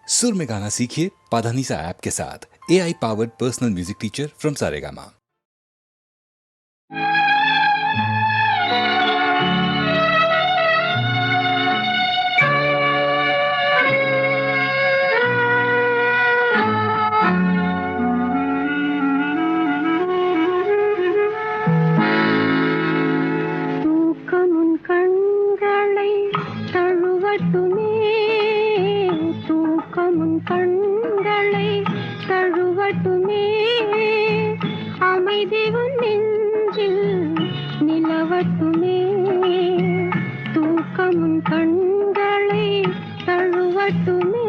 सुर में गाना सीखिए पाधानीसा ऐप के साथ। AI powered personal music teacher from Saregama. கண்களை தழுவட்டுமே அமைதி உன் நெஞ்சில் நிலவட்டுமே தூக்கமுன் கண்களை தழுவட்டுமே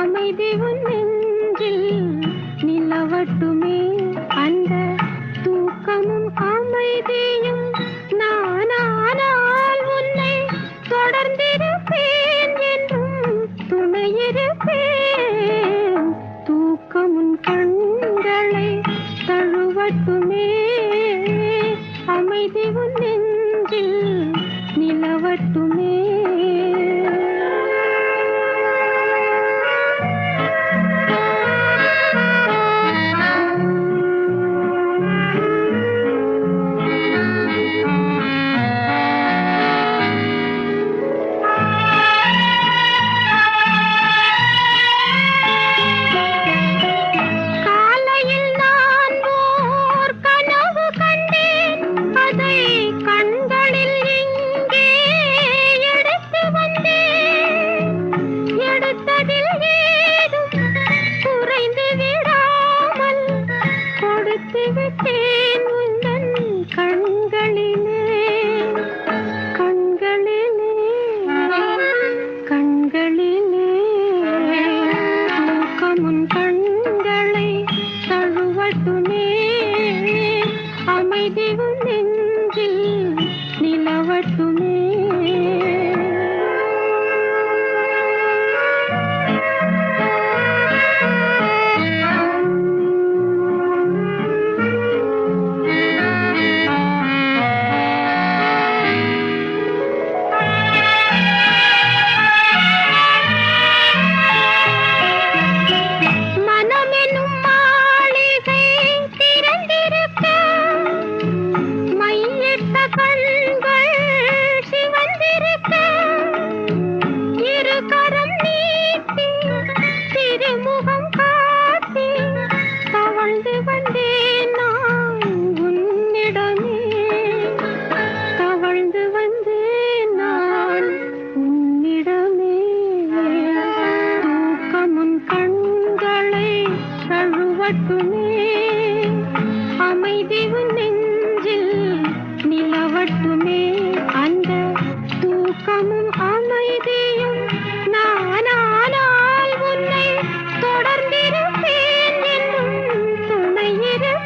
அமைதி உன் நெஞ்சில் நிலவட்டுமே அந்த தூக்கமும் அமைதியும் நானானால் உன்னை தொடர்ந்திருப்பேன் என்றும் துணையிருப்பேன் தூக்கமுன் கண்களை தழுவட்டுமே அமைதி உன் நெஞ்சில் நிலவட்டுமே அமைதி உன் நெஞ்சில் நிலவட்டுமே அமைதி உன் நெஞ்சில் நிலவட்டுமே அந்த தூக்கமும் அமைதியும் நானானால் உன்னை தொடர்ந்திருப்பேன் என்னும் துணையிருப்பேன்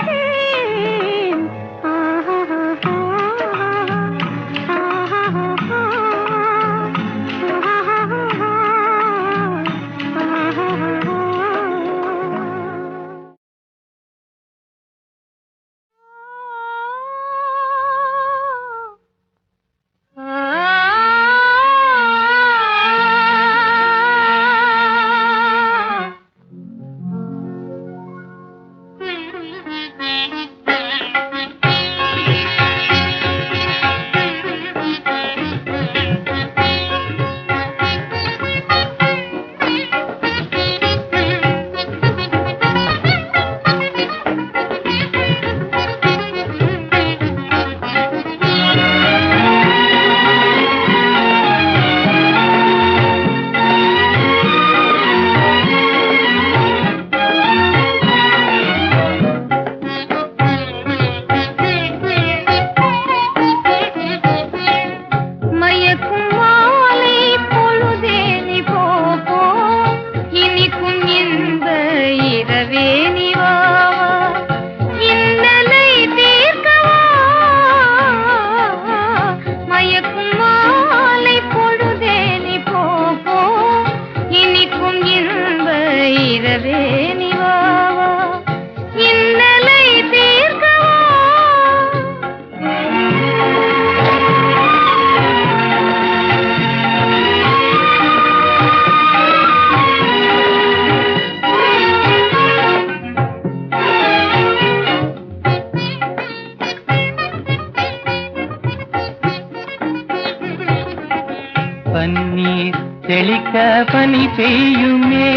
செழிக்க பனி பெய்யுமே,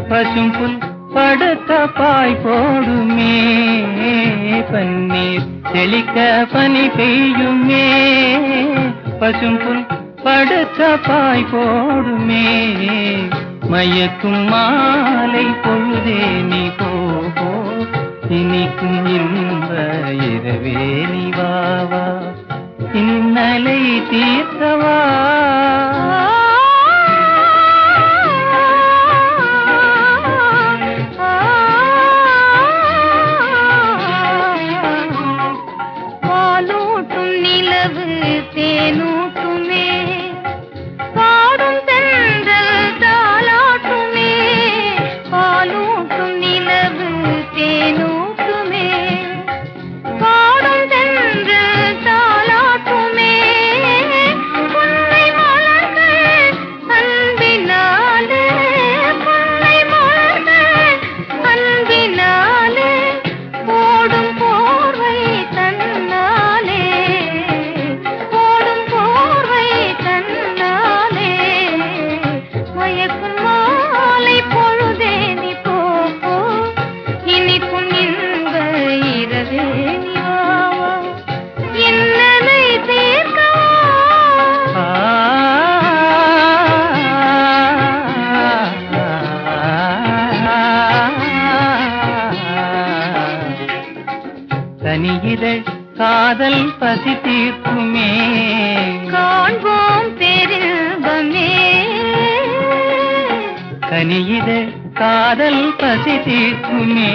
பசும் புல் படுத்த பாய் போடுமே. பன்னீர் செழிக்க பனி பெய்யுமே, பசும் புல் படுத்த பாய் போடுமே. மயக்கும் மாலை பொழுதே நீ போ, இனிக்கும் இன்ப இரவே நீ வா, இன்னலை தீர்த்தவா. பாலூட்டும் நிலவு தேனூட்டுமே, பாடும் தென்றல் தாலாட்டுமே. பாலூட்டும் நிலவு தேனூட்டுமே, பாடும் தென்றல் தாலாட்டுமே. புன்னை மலர்கள் அன்பினாலே, புன்னை மலர்கள் அன்பினாலே, ஓடும் போர்வை தன்னாலே, ஓடும் போர்வை தன்னாலே. மயக்கும் மாலை பொழுதே நீ போ, இனிக்கும் இன்ப இரவே நீ வா, இன்னலை தீர்க்கவா. தனியிதழ் காதல் பசி தீர்க்குமே, காண்போம் பெரும்பமே. கனியிதழ் காதல் பசி தீர்க்குமே.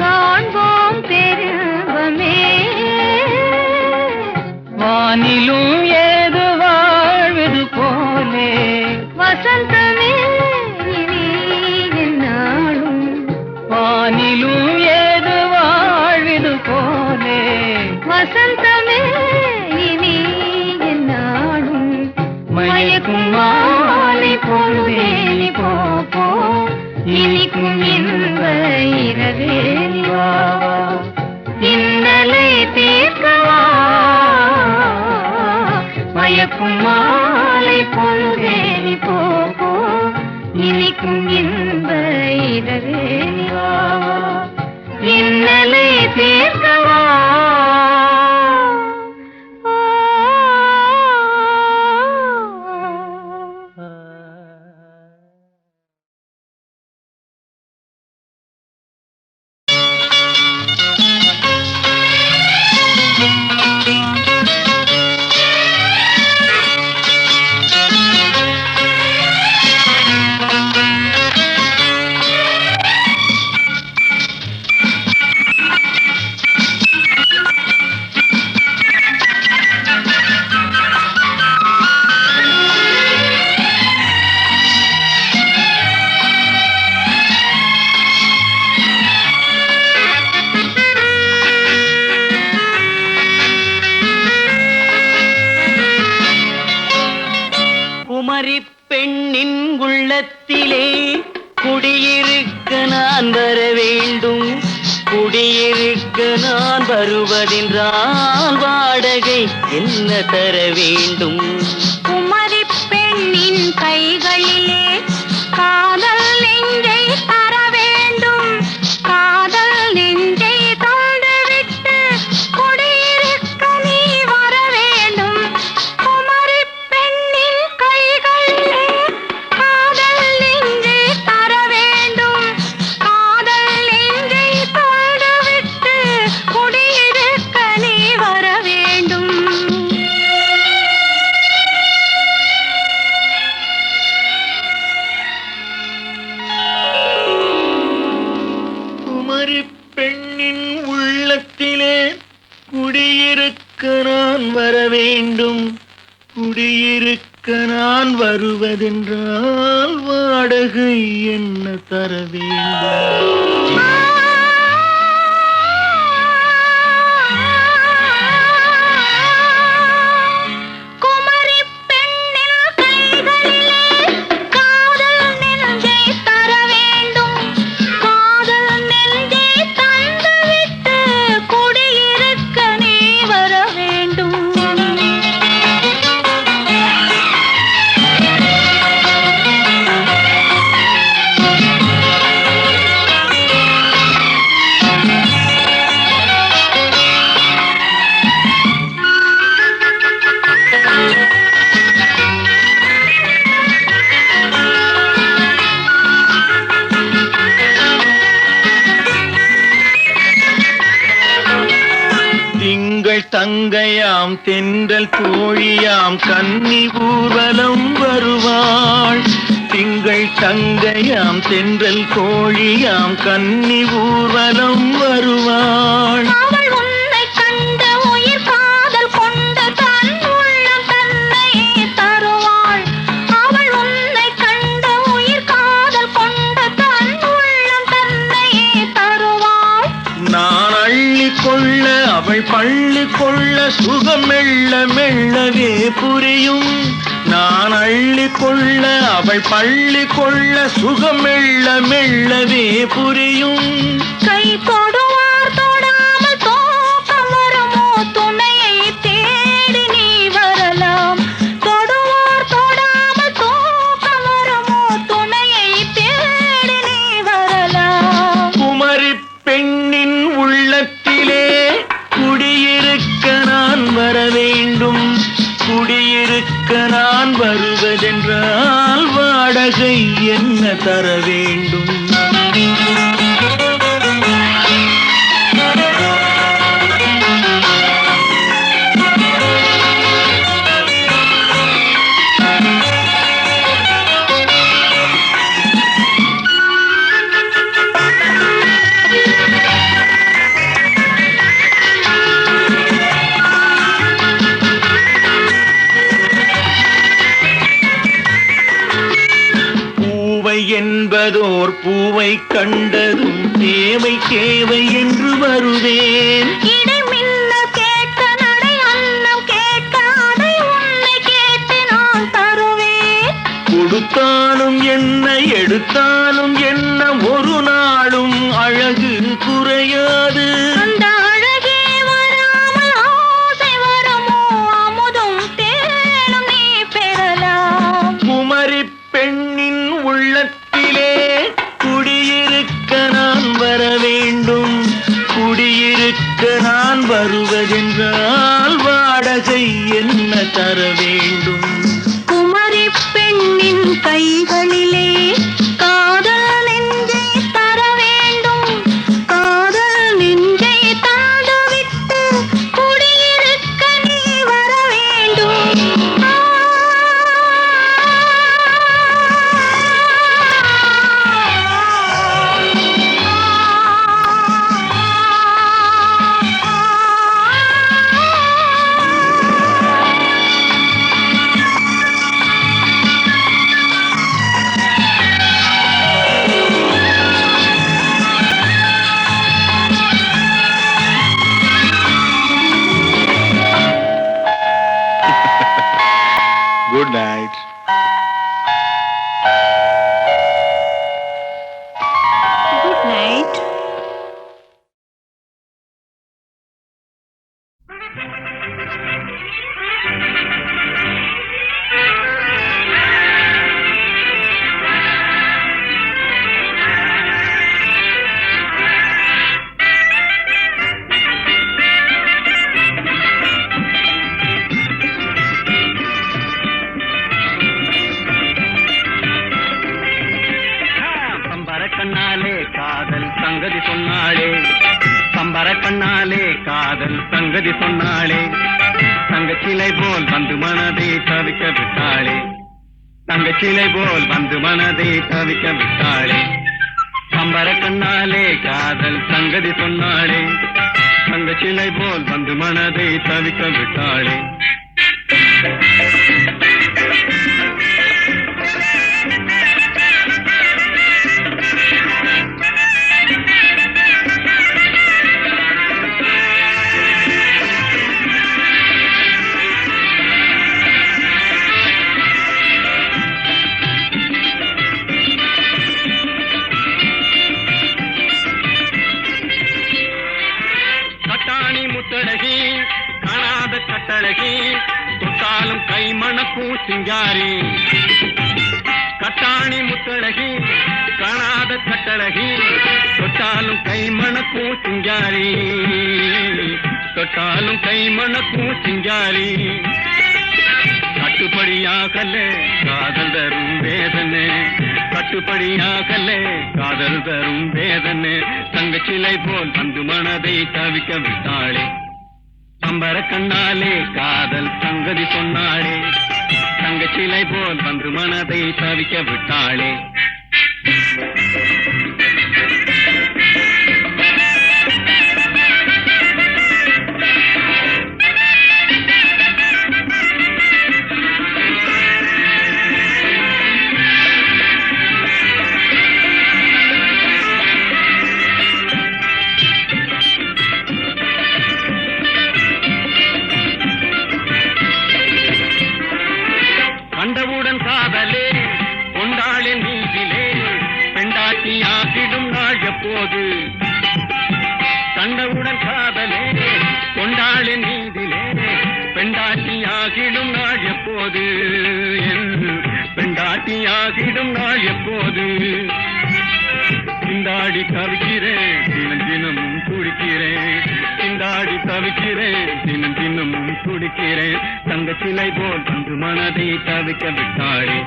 காண்போம் பெரும்பமே. வானிலும் ஏது வாழ்வது போலே, வசந்தமே இனி எந்நாளும், வானிலும் ஏது வாழ்வது போலே. வசந்தமே இனி எந்நாளும். மயக்கும் மாலை பொழுதே நீ போ, இனிக்கும் இன்ப இரவே நீ வா, இன்னலை தீர்க்கவா. மயக்கும் மாலை பொழுதே நீ போ, இனிக்கும் இன்ப இரவே நீ வா, இன்னலை தீர்க்கவா. குமரி பெண்ணின் உள்ளத்திலே குடியிருக்க நான் வர வேண்டும், குடியிருக்க நான் வருவதென்றால் வாடகை என்ன தர வேண்டும்? குமரி பெண்ணின் கைகளிலே காதல் நெஞ்சை தர வேண்டும், காதல் நெஞ்சை தந்துவிட்டு குடியிருக்க நீ வர வேண்டும். குமரி பெண்ணின் கைகளிலே காதல் நெஞ்சை தர வேண்டும், காதல் நெஞ்சை தந்துவிட்டு குடியிருக்க நீ வர வேண்டும். குமரி பெண்ணின் உள்ளத்திலே குடியிருக்க நான் வர வேண்டும், குடியிருக்க நான் வருவதென்றால் வாடகை என்ன தர வேண்டும்? குமரி பெண்ணின் கைகளிலே காதல் நெஞ்சை தர வேண்டும், காதல் நெஞ்சை தந்துவிட்டு குடியிருக்க நீ வர வேண்டும். தங்கையாம் தென்றல் தோழியாம் கன்னி ஊர்வலம் வருவாள். திங்கள் தங்கையாம் தென்றல் தோழியாம் கன்னி ஊர்வலம் வருவாள். அவள் உன்னை கண்ட உயிர் காதல் கொண்டு தன் உள்ளம் தன்னையே தருவாள். அவள் உன்னை கண்ட உயிர் காதல் கொண்டு தன் உள்ளம் தன்னையே தருவாள். நான் அள்ளி கொள்ள அவள் பள்ளி கொள்ள சுகம் மெல்ல மெல்லவே புரியும். நான் அள்ளி கொள்ள அவள் பள்ளி கொள்ள சுகம் மெல்ல மெல்லவே புரியும். கை தொடுவார் தொடாமல் தூக்கம் வருமோ துணையை தேடி நீ வரலாம். தொடுவார் தொடாமல் தூக்கம் வருமோ துணையை தேடி நீ வரலாம். குமரி பெண்ணின் உள்ளத்திலே குடியிருக்க நான் வர வேண்டும். குடியிருக்க நான் வருவதென்றால் வாடகை என்ன தர வேண்டும்? என்பதோர் பூவை கண்டதும் தேவை தேவை என்று வருவேன். இடைமின்ன கேட்க நடை அன்னம் கேட்க அதை உன்னை கேட்டு நான் தருவேன். கொடுத்தாலும் என்ன எடுத்தாலும் என்ன ஒரு நாளும் அழகு குறையாது. அந்த அழகே வராமல் ஆசை வருமோ அமுதும் தேனும் நீ பெறலாம். குமரி பெண்ணின் உள்ளத்திலே குடியிருக்க நான் வர வேண்டும். குடியிருக்க நான் வருவதென்றால் வாடகை என்ன தர வேண்டும்? குமரி பெண்ணின் கைகளிலே காதல் நெஞ்சை தர வேண்டும். காதல் நெஞ்சை தந்துவிட்டு குடியிருக்க நீ வர வேண்டும். Good night. Good night. கண்ணாலே காதல் சங்கதி சொன்னாளே. கம்பர கண்ணாலே காதல் சங்கதி சொன்னாளே. தங்கச்சிலை போல் வந்து மனதை தவிக்க விட்டாளே. தங்கச்சிலை போல் வந்து மனதை தவிக்க விட்டாளே. கம்பர கண்ணாலே காதல் சங்கதி சொன்னாளே. தங்கச்சிலை போல் வந்து மனதை தவிக்க விட்டாளே. கட்டாணி முத்தழகி காணாத கட்டழகி தொட்டாலும் கை மணக்கும் சிங்காரி. கட்டாணி முத்தழகி காணாத கட்டழகி தொட்டாலும் கை மணக்கும் சிங்காரி. தொட்டாலும் கை மணக்கும் சிங்காரி. கட்டுப்படியாகல காதல் தரும் வேதனை. கட்டுப்படியாகல காதல் தரும் வேதனை. தங்கச்சிலை போல் வந்து மனதை தவிக்க விட்டாளே. பம்பர கண்ணாலே காதல் சங்கதி சொன்னாளே, தங்கச்சிலை போல் வந்து மனதை தவிக்க விட்டாளே. கண்டவுடன் காதலே கொண்டாளின் நீதிலே பெண்டாட்டியாகிடும் நாள் எப்போது? கண்டவுடன் காதலே கொண்டாளின் நீதிலே பெண்டாட்டியாகிடும் நாள் எப்போது? பெண்டாட்டியாகிடும் நாள் எப்போது? திண்டாடி தவிக்கிறேன் தினம் தினமும் துடிக்கிறேன், திண்டாடி தவிக்கிறேன் தினம் தினமும் துடிக்கிறேன். தங்கச்சிலை போல் வந்து மனதை தவிக்க விட்டாளே,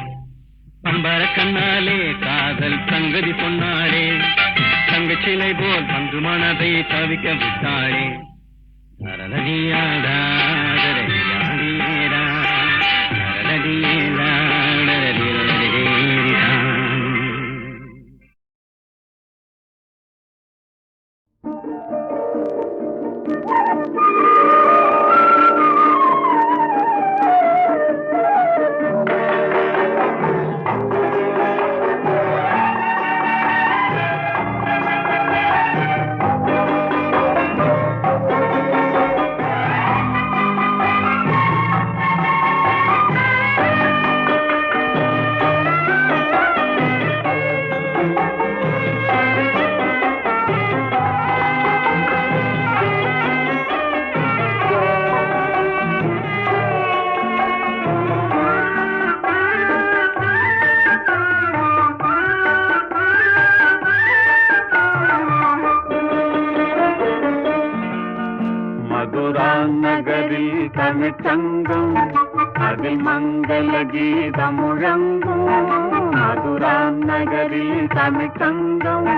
பம்பர கண்ணாலே காதல் சங்கதி சொன்னாளே, தங்கச்சிலை போல் வந்து மனதை தவிக்க விட்டாளே. நரலடியாடா நரலடியாடியேடா நரலடியேடா நரலடியேடா. நகரில் தமிழ்ச்சங்கம் அதில் மங்கள கீதம் முழங்கும். மதுரா நகரில் தமிழ்ச்சங்கம்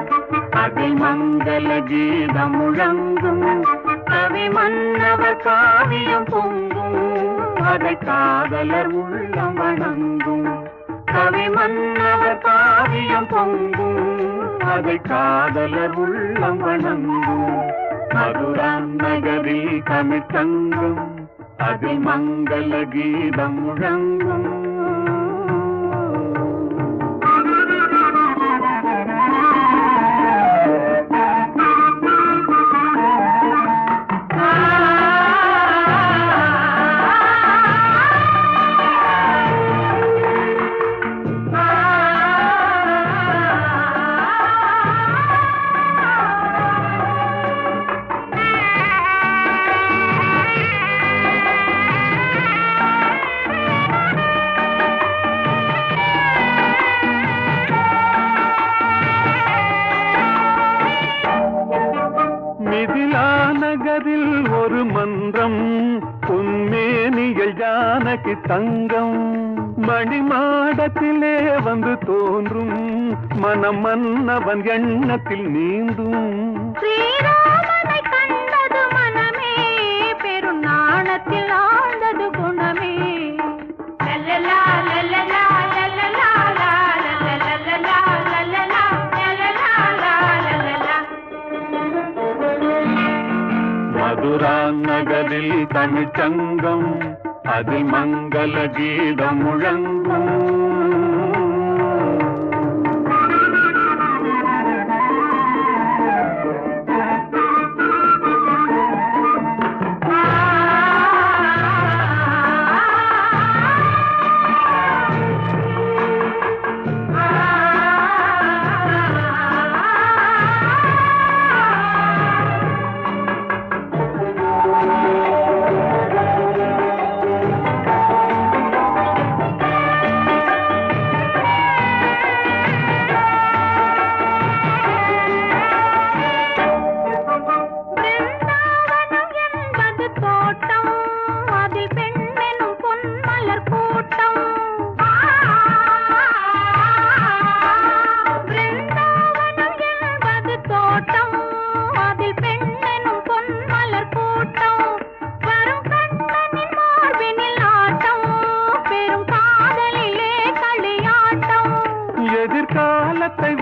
அதில் மங்கள கீதம் முழங்கும். கவி மன்னவர் காவியம் பொங்கும், அதை காதலர் உள்ளம் வணங்கும். கவி மன்னவர் காவியம் பொங்கும், அதை காதலர் உள்ளம் வணங்கும். மதுரா நகரில் தமிழ்ச்சங்கம் அதில் மங்கள கீதம் முழங்கும். நகரில் ஒரு மன்றம் பொன்மேனிகள் ஜானகி தங்கம். மணிமாடத்திலே வந்து தோன்றும் மனம் மன்னவன் எண்ணத்தில் நீந்தும். ஸ்ரீராமனை கண்டது மனமே, பெருநாணத்தில் ஆழ்ந்தது குணமே. லல்லலா லல்லலா லல்லலா லல்லலா லல்லலா லல்லலா. மதுரா நகரில் தமிழ்ச்சங்கம் அதில் மங்கள கீதம் முழங்கும்.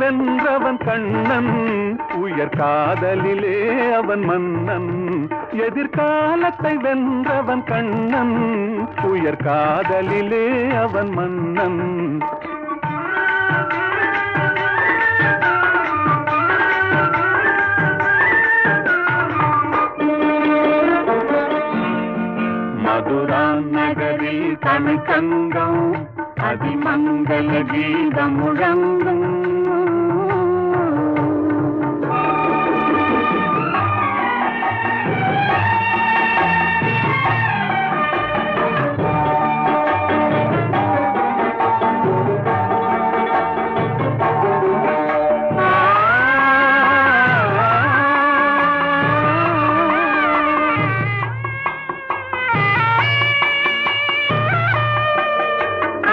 வென்றவன் கண்ணன், உயர் காதலிலே அவன் மன்னன். எதிர்காலத்தை வென்றவன் கண்ணன், உயர் காதலிலே அவன் மன்னன். மதுரா நகரில் தமிழ் சங்கம், அதிமங்கல கீதம் முழங்கும்.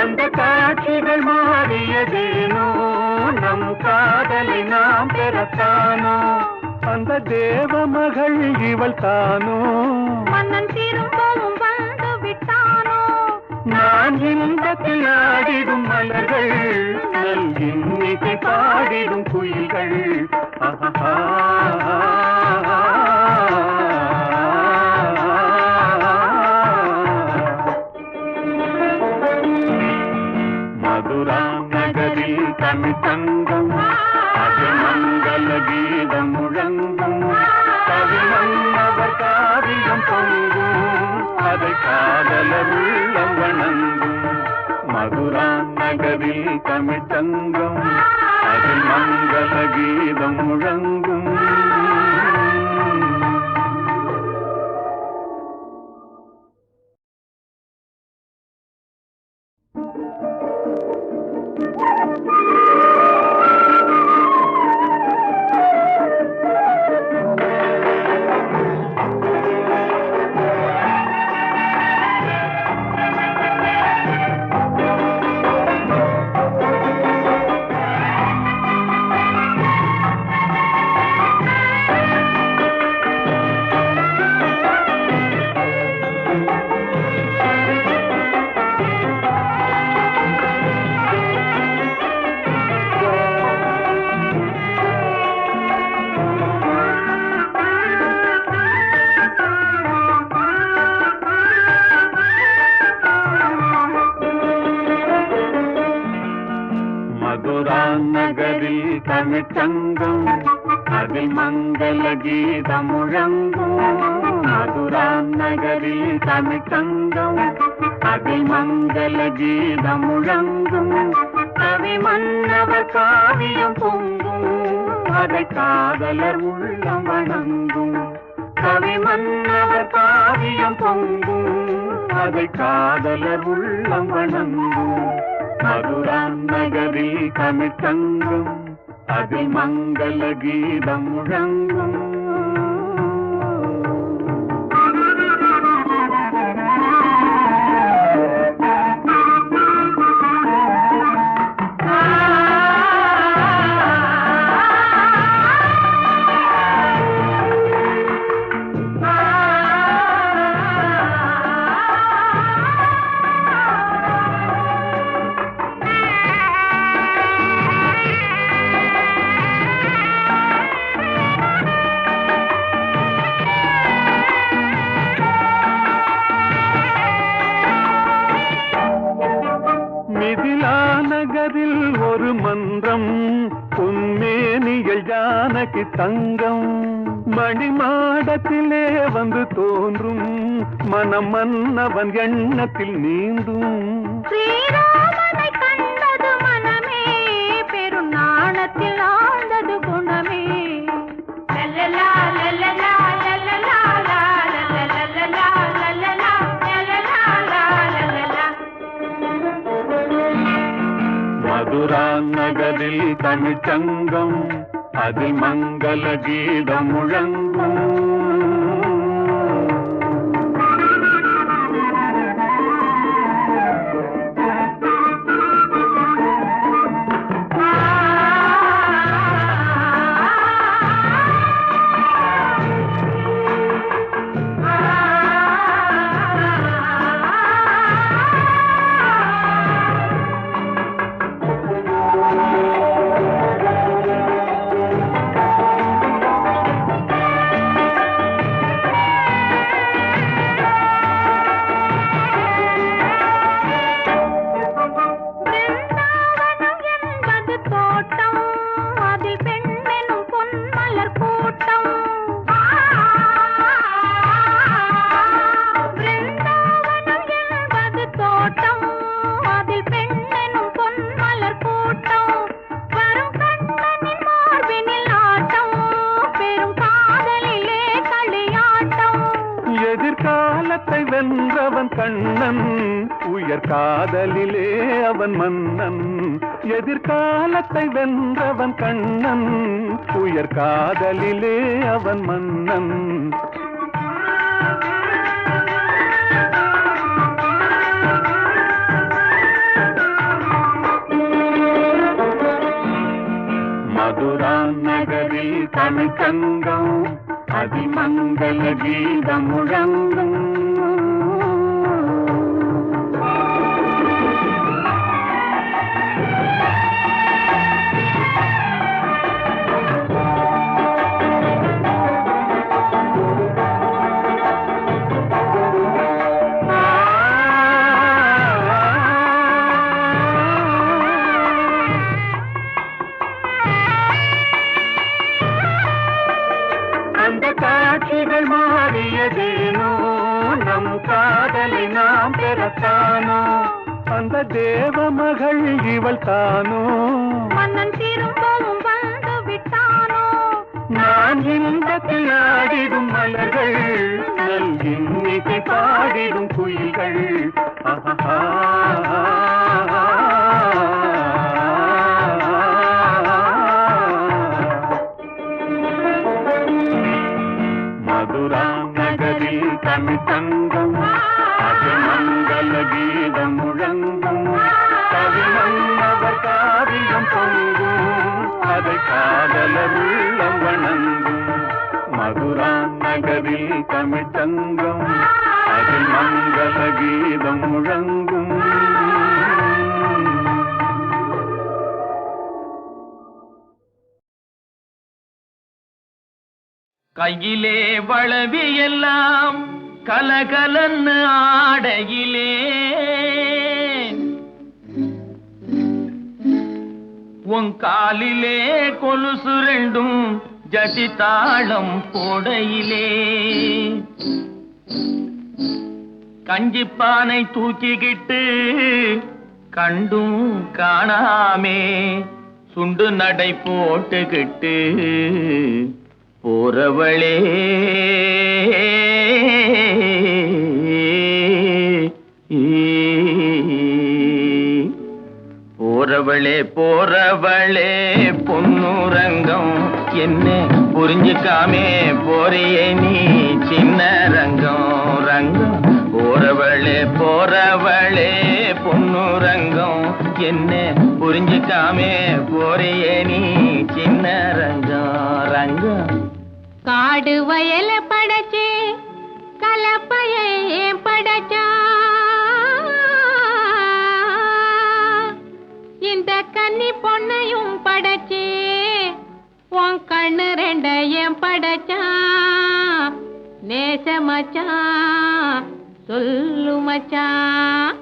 அந்த காட்சிகள் மாறியதேனோ, நம் காதலை நாம் பெறத்தானோ, அந்த தேவ மகள் இவள் தானோ, மன்னன் திரும்பவும் வந்து விட்டானோ, நான் இன்பத்தில் ஆடிடும் மலர்கள், நல் இன்னிசை பாடிடும் குயில்கள். ஆஹா. மதுரா நகரில் தமிழ் சங்கம், அதிமங்கல கீதம் முழங்கும். கவிமன்னவர் காவியம் பொங்கும், அதை காதலர் உள்ளம் வணங்கும். மதுரா நகரில் தமிழ் சங்கம், அதிமங்கல கீதம் முழங்கும். மதுரா நகரில் தமிழ் சங்கம், அதில் மங்கள கீதம் முழங்கும். மதுரா நகரில் தமிழ் சங்கம், அதில் மங்கள கீதம் முழங்கும். கவி மன்னவர் காவியம் பொங்கும், அதை காதலர் உள்ளம் வணங்கும். கவி மன்னவர் காவியம் பொங்கும், அதை காதலர் உள்ளம் வணங்கும். மதுரா நகரில் தமிழ் சங்கம், அதில் மங்கள கீதம் முழங்கும். மிதிலா நகரில் ஒரு மன்றம், பொன்மேனியல் ஜானகி தங்கம். மணிமாடத்திலே வந்து தோன்றும், மனம் மன்னவன் எண்ணத்தில் நீந்தும். ஸ்ரீராமனை கண்டது மனமே, பெரும் நாணத்தில் ஆழ்ந்தது குணமே. லல்லலா லல்லலா லல்லலா லல்லலா லல்லலா லல்லலா லல்லலா. மதுரா நகரில் தமிழ் சங்கம், அதில் மங்கள கீதம் முழங்கும். கண்ணன் உயர் காதலிலே அவன் மன்னன் எதிர்காலத்தை வென்றவன் கண்ணன் உயர் காதலிலே அவன் மன்னன் மதுரா நகரில் தமிழ் சங்கம் அதிமங்கல கீதம் முழங்கும் காட்சிகள் மாறியதேனோ நம் காதலை நாம் பெறத்தானோ அந்த தேவ மகள் இவள் தானோ மன்னன் திரும்பவும் வந்து விட்டானோ நான் இன்பத்தில் ஆடிடும் மலர்கள் நல் இன்னிசை பாடிடும் குயில்கள் மதுரா நகரில் தமிழ் சங்கம் அதிமங்கல கீதம் முழங்கும் கவிமன்னவர் காவியம் பொங்கும் அதை காதலர் உள்ளம் வணங்கும் மதுரா நகரில் தமிழ் சங்கம் அதில் மங்கள கீதம் முழங்கும் கையிலே வளவி எல்லாம் கலகலன்னு ஆடையிலே உன் காலிலே கொலுசு ரெண்டும் ஜதி தாளம் போடையிலே கஞ்சிப்பானை தூக்கிக்கிட்டு கண்டும் காணாமே சுண்டு நடை போட்டுக்கிட்டு போறவளே போறவளே போறவளே பொன்னுரங்கம் என்ன புரிஞ்சுக்காமே போறியே நீ சின்ன ரங்கம் ரங்கம் போறவளே போறவளே பொன்னுரங்கம் என்ன புரிஞ்சுக்காமே போறியே நீ சின்ன ரங்கம் ரங்கம் காடு வயல படைச்சு கலப்பையை படைச்சா இந்த கன்னி பொண்ணையும் படைச்சு உன் கண்ணு ரெண்டையும் படைச்சா நேச மச்சான் சொல்லு மச்சான்.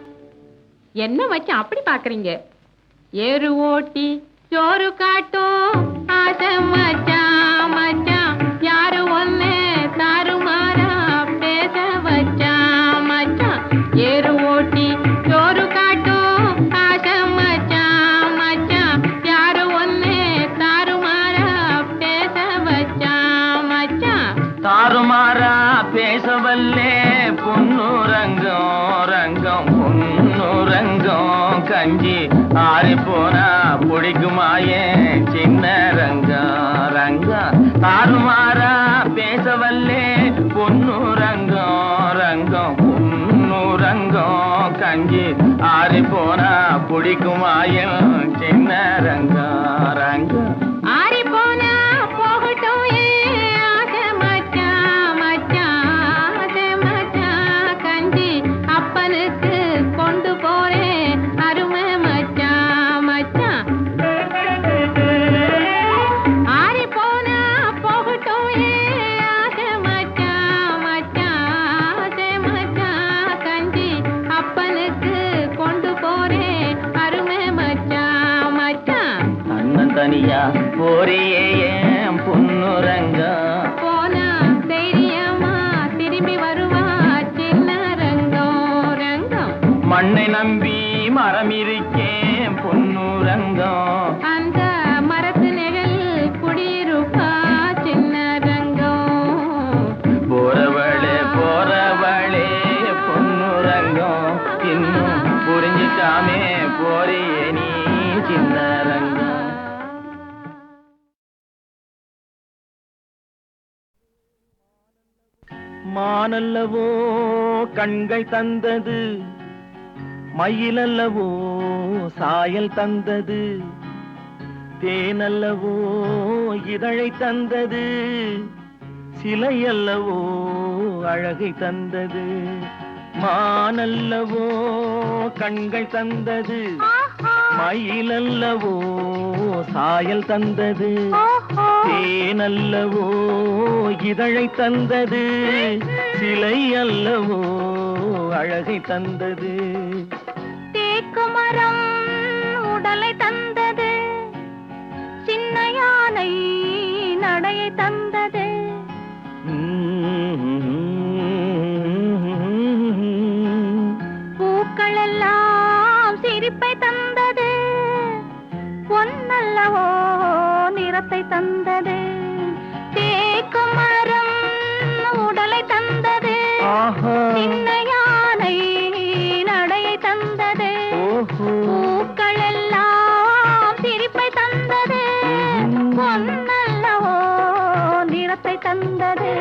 என்ன மச்சான் அப்படி பாக்குறீங்க? ஏறு ஓட்டி சோறு காட்டும் ஆசை மச்சான் மச்சான் யாரு ஒன்னு தாறுமாறா பேச வச்சான் மச்சான். ஏறு ஓட்டி சோறு காட்டும் ஆசை மச்சான் மச்சான் யாரு ஒன்னு தாறுமாறா பேச வச்சான் மச்சான். தாறுமாறா பேசவல்லே பொன்னு ரங்கம் ரங்கம் பொன்னு ரங்கம் கஞ்சி ஆறி போனா பிடிக்குமாயே சின்ன ரங்கம் ரங்கம். தாறுமாறா பேசவல்லே பொன்னு ரங்கம் ரங்கம் பொன்னு ரங்கம் கஞ்சி ஆறி போனா பிடிக்குமாயே சின்ன ரங்கம் ரங்கம். ஆறி போனா போகட்டும் ஆசை மச்சான் மச்சான் ஆசை மச்சான் கஞ்சி அப்பனுக்கு கொண்டு போறேன் அருமை மச்சான் மச்சான். ஆறி போனா போகட்டும் ஆசை மச்சான் மச்சான் ஆசை மச்சான் கஞ்சி அப்பனுக்கு கொண்டு போறேன் அருமை மச்சான் மச்சான். அண்ணன் தனியா போறியே ஏன் பொன்னு ரங்கம் போனா தைரியமா திரும்பி வருவா சின்ன ரங்கம் ரங்கம். மண்ணை நம்பி மரம் இருக்கேன் பொன்னு ரங்கம். அந்த மரத்து நிழல் குடியிருப்பா சின்ன ரங்கம். போறவளே போறவளே பொன்னு ரங்கம் மானல்லவோ கண்கள் தந்தது, மயிலல்லவோ சாயல் தந்தது, தேனல்லவோ இதழை தந்தது, சிலையல்லவோ அழகை தந்தது. மானல்லவோ கண்கள் தந்தது, மயிலல்லவோ சாயல் தந்தது, தேனல்லவோ இதழை தந்தது, சிலை அல்லவோ அழகை தந்தது. தேக்குமரம் உடலை தந்தது, சின்ன யானை நடையை தந்தது. பூக்கள் எல்லாம் சிரிப்பை தந்தது, பொன்னல்லவோ நிறத்தை தந்தது. தேக்குமரம் உடலை தந்தது, சின்ன யானை நடையை தந்தது. பூக்கள் எல்லாம் சிரிப்பை தந்தது, பொன்னல்லவோ நிறத்தை தந்தது.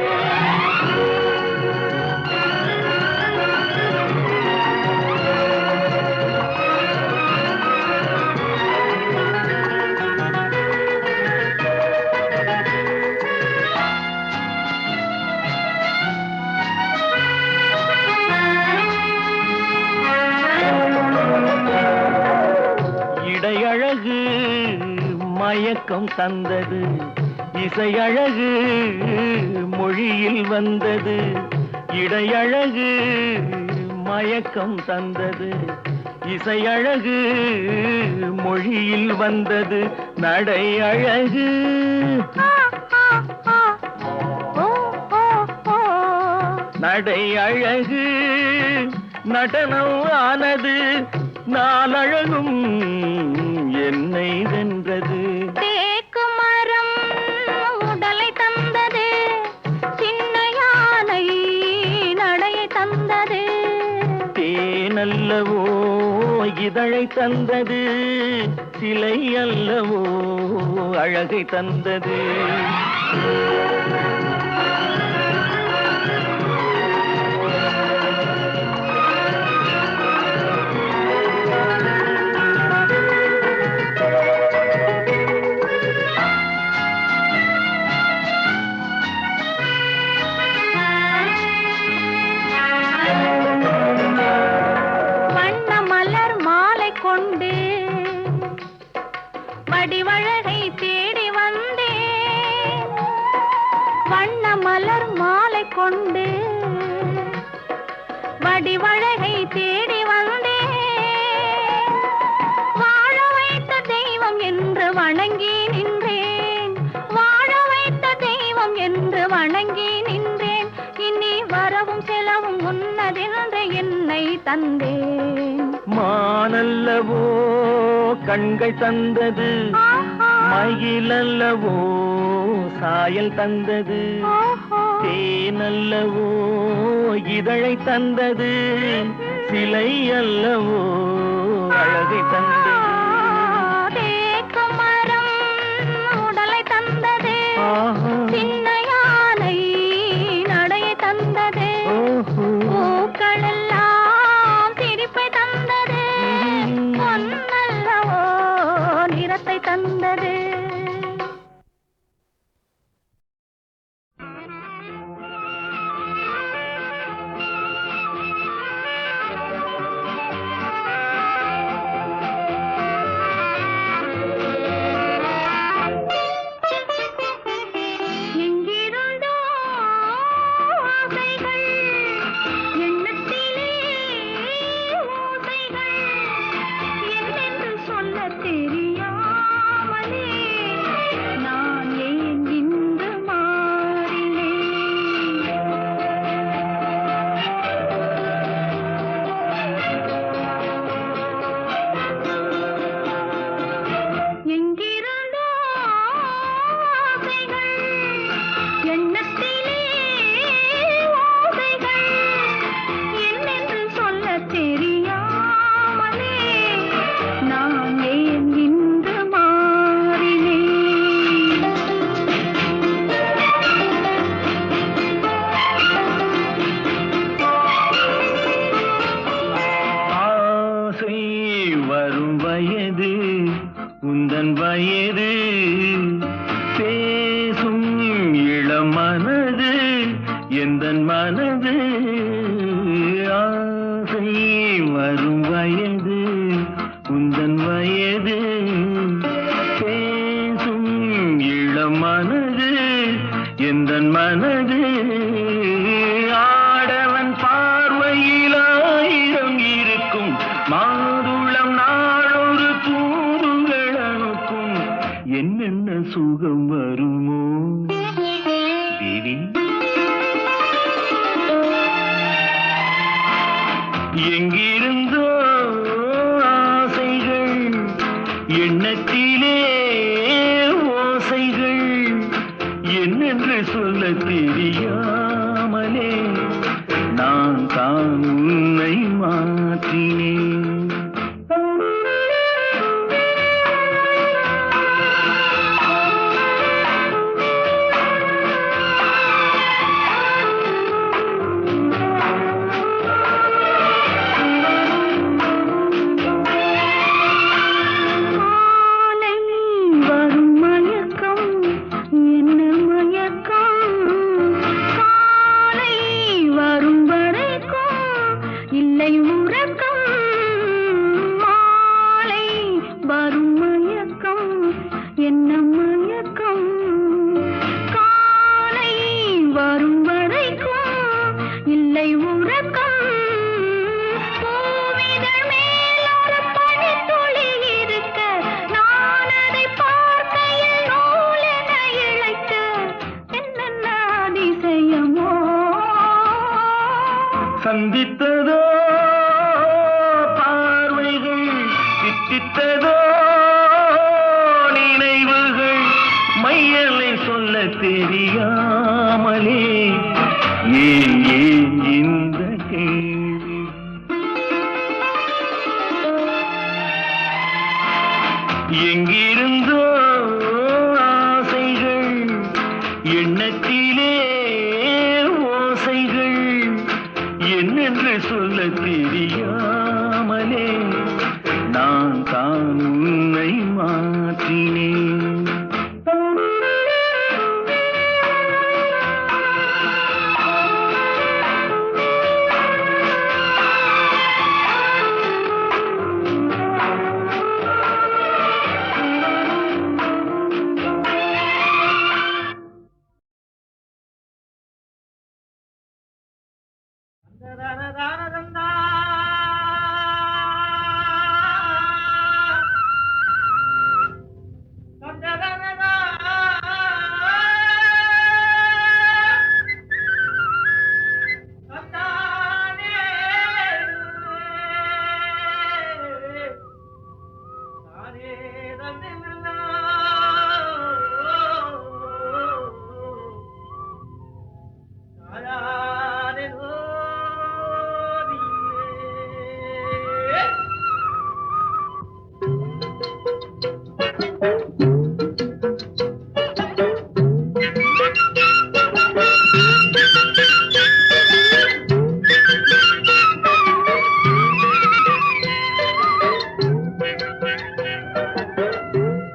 இடையழகு மயக்கம் தந்தது, இசையழகு மொழியில் வந்தது. இடையழகு மயக்கம் தந்தது, இசையழகு மொழியில் வந்தது. நடை அழகு நடை அழகு நடனம் ஆனது, நாளழகும் என்னை வென்றது. தேக்குமரம் உடலை தந்தது, சின்ன யானை நடையை தந்தது. தேனல்லவோ இதழை தந்தது, சிலை அல்லவோ அழகை தந்தது. வடிவழகை தேடி வந்தேன், வண்ண மலர் மாலை கொண்டு வடிவழகை தேடி வந்தேன். வாழ வைத்த தெய்வம் என்று வணங்கி நின்றேன், வாழ வைத்த தெய்வம் என்று வணங்கி நின்றேன். இனி வரவும் செலவும் உன்னதென்று என்னை தந்தேன். மானல்லவோ கண்கள் தந்தது, மயிலல்லவோ சாயல் தந்தது, தேனல்லவோ இதழை தந்தது, சிலை அல்லவோ அழகை தந்தது. தேக்குமரம் உடலை தந்தது, சின்ன யானை நடையை தந்தது. பூக்கள் எல்லாம் சிரிப்பை தந்தது, பொன்னல்லவோ நிறத்தை தந்தது. எங்கிருந்தோ ஆசைகள், எண்ணத்திலே ஓசைகள், என்னென்று சொல்லத் தெரியாமலே வயது பேசும் இளம் மனது எந்தன் மனது ஆசை வரும் வயது உந்தன் வயது பேசும் இளம் மனது எந்தன் மனது ஆடவன் பார்வையில் ஆயிரம் இருக்கும் மாதுளம் நாளொரு தூதுகள் அனுப்பும் என்னென்ன சுகம் வருமோ தேவி எங்கிருந்தோ ஆசைகள் எண்ணத்திலே ஓசைகள் என்னென்று சொல்ல தெரியாமலே நான் தான் உன்னை மாற்றினேன் சந்தித்ததோ பார்வைகள் சித்தித்ததோ நினைவுகள் மையலை சொல்ல தெரியாமலே ஏன் இந்த கேள்வி எங்கிருந்தோ ஆசைகள் எண்ணத்திலே ஓசைகள் என்னென்று சொல்ல தெரியாமலே நான் தான் உன்னை மாற்றினேன்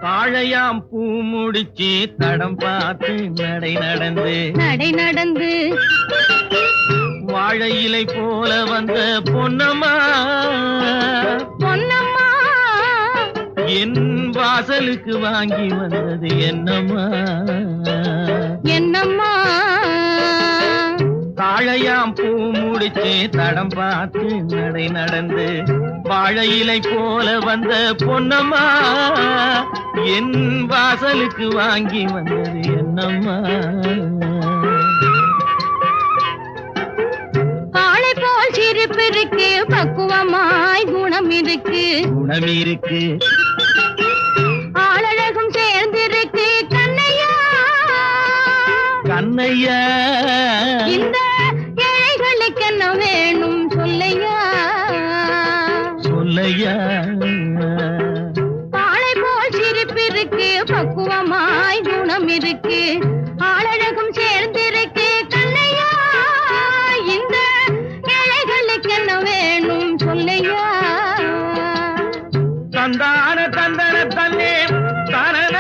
தாழையாம் பூ முடிச்சு தடம் பார்த்து நடை நடந்து வாழை இலை போல வந்த பொன்னம்மா என் வாசலுக்கு வாங்கி வந்தது என்னம்மா தாழையாம் பூ முடிச்சு தடம் பார்த்து நடை நடந்து வாழை இலை போல வந்த பொன்னம்மா என் வாசலுக்கு வாங்கி வந்தது என்னம்மா காளை போல் சிரிப்பு இருக்கு பக்குவமாய் குணம் இருக்கு ஆளழகும் சேர்ந்திருக்கு கண்ணையா இந்த ஏழைகளுக்கு என்ன வேணும் சொல்லையா காளை போல் சிரிப்பு இருக்கு பக்குவமாய் குணம் இருக்கு ஆளழகும் சேர்ந்திருக்கு கண்ணையா இந்த ஏழைகளுக்கு என்ன வேணும் சொல்லையா தந்தான தந்தன தன்னே தனன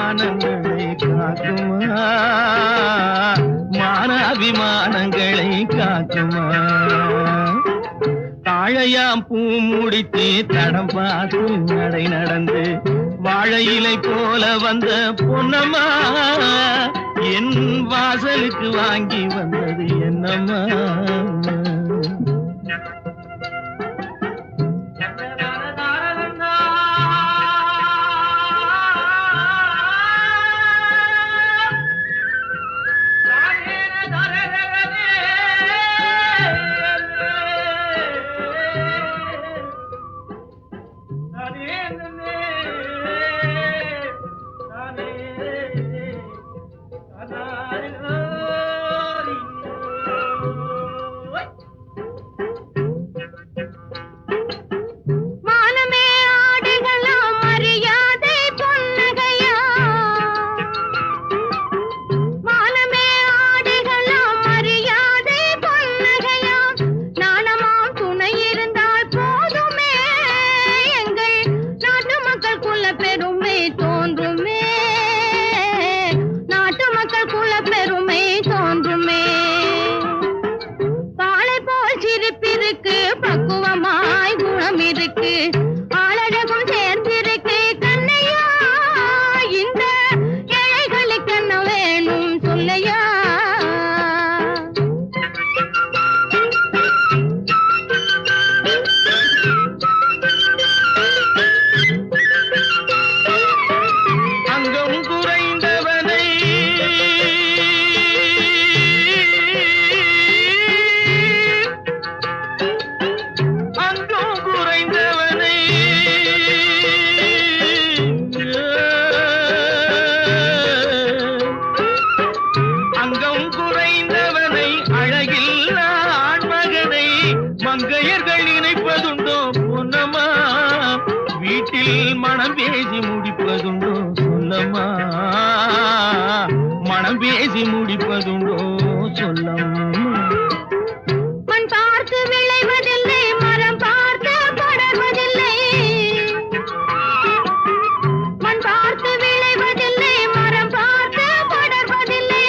மானங்களை காக்குமா, மானாபிமானங்களை காக்குமா. தாழையாம் பூ முடித்து தடம் பார்த்து நடை நடந்து வாழை இலை போல வந்த பொன்னம்மா என் வாசலுக்கு வாங்கி வந்தது என்னம்மா. மங்கையர்கள் நினைப்பதுண்டோ பொன்னம்மா, வீட்டில் மனம் பேசி முடிப்பதுண்டோ சொல்லம்மா, மனம் பேசி முடிப்பதுண்டோ சொல்லம்மா. மண் பார்த்து விளைவதில்லை, மரம் பார்த்து படர்வதில்லை. மண் பார்த்து விளைவதில்லை, மரம் பார்த்து படர்வதில்லை.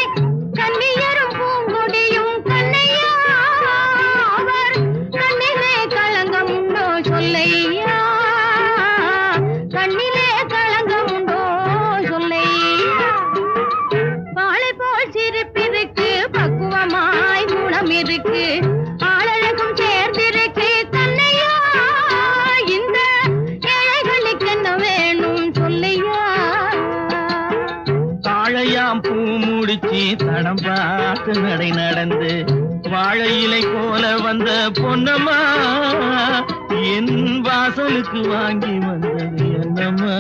கண்ணியரும் பூங்கொடியும் கண்ணையா, அவர் கண்ணிலே களங்கம் உண்டோ சொல்லையா, கண்ணிலே களங்கம் உண்டோ சொல்லையா. வாழை போல் சிரிப்பிருக்கு, பக்குவமாய் குணம் இருக்கு, ஆளழகும் சேர்ந்திருக்கு கண்ணையா, இந்த ஏழைகளுக்கு என்ன வேணும் சொல்லையா. தாழையாம் பூ முடிச்சு தடம் பார்த்து நடை நடந்து வாழை இலை போல வந்த பொன்னம்மா என் வாசலுக்கு வாங்கி வந்தது என்னம்மா.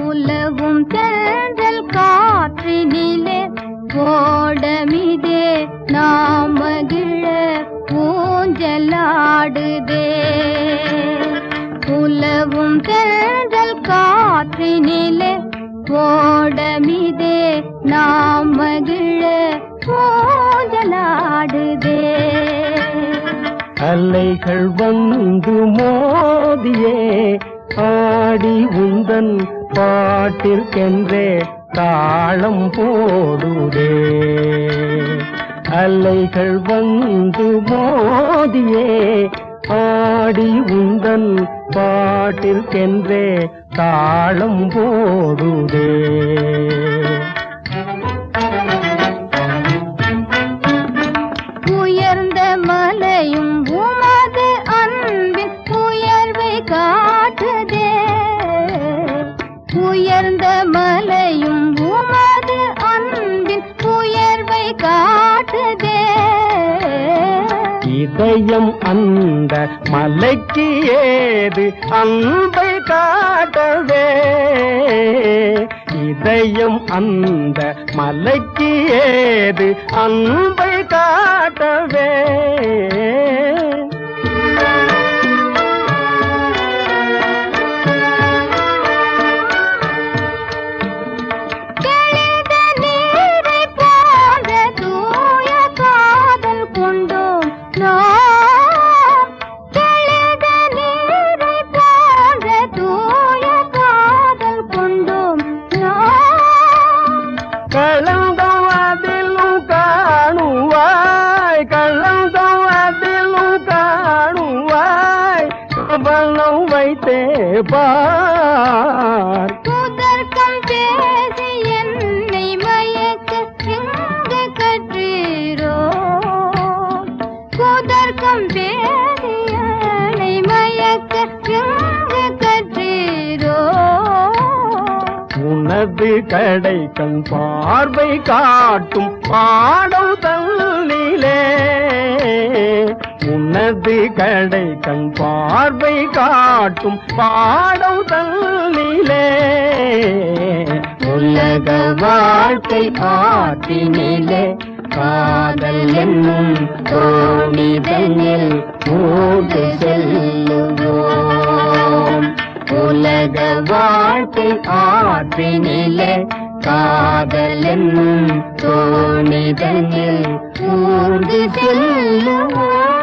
உலவும் தென்றல் காற்றினிலே ஓடமிதே நாம் மகிழ ஊஞ்சலாடுதே. உலவும் தென்றல் காற்றினிலே ஓடமிதே நாம் மகிழ ஊஞ்சலாடுதே. அலைகள் வந்து மோதியே ஆடி உந்தன் பாட்டிற்கென்றே தாளம் போடுதே. அலைகள் வந்து மோதியே ஆடி உந்தன் பாட்டிற்கென்றே தாளம் போடுதே. உயர்ந்த மலையும் உமது அன்பின் உயர உயர்ந்த மலையும் உமது அன்பின் உயர்வை காட்டுதே. இதயம் அந்த மலைக்கு ஏது அன்பை காட்டவே, இதயம் அந்த மலைக்கு ஏது அன்பை காட்டவே. கலந்தம் அதிலும் காணுவாய், கலந்தம் அதிலும் காணுவாய், பலம் வைத்தே பார். புதர்க்கம் பேசி என்னை மயக்க எங்கு கற்றீரோ, புதர்க்கம் பேசி என்னை மயக்க எங்கு கற்றீரோ. உனது கடை கண் பார்வை காட்டும் பாடம் தன்னிலே, உனது கடை கண் பார்வை காட்டும் பாடம் தன்னிலே. உலக வாழ்க்கை ஆற்றினிலே காதல் என்னும் தோணிதனில் மூடு செல்லுவோம். உலக வாழ்க்கை ஆற்றினிலே காதல் என்னும் தோணிதனில் ஊர்ந்து செல்லுவோம்.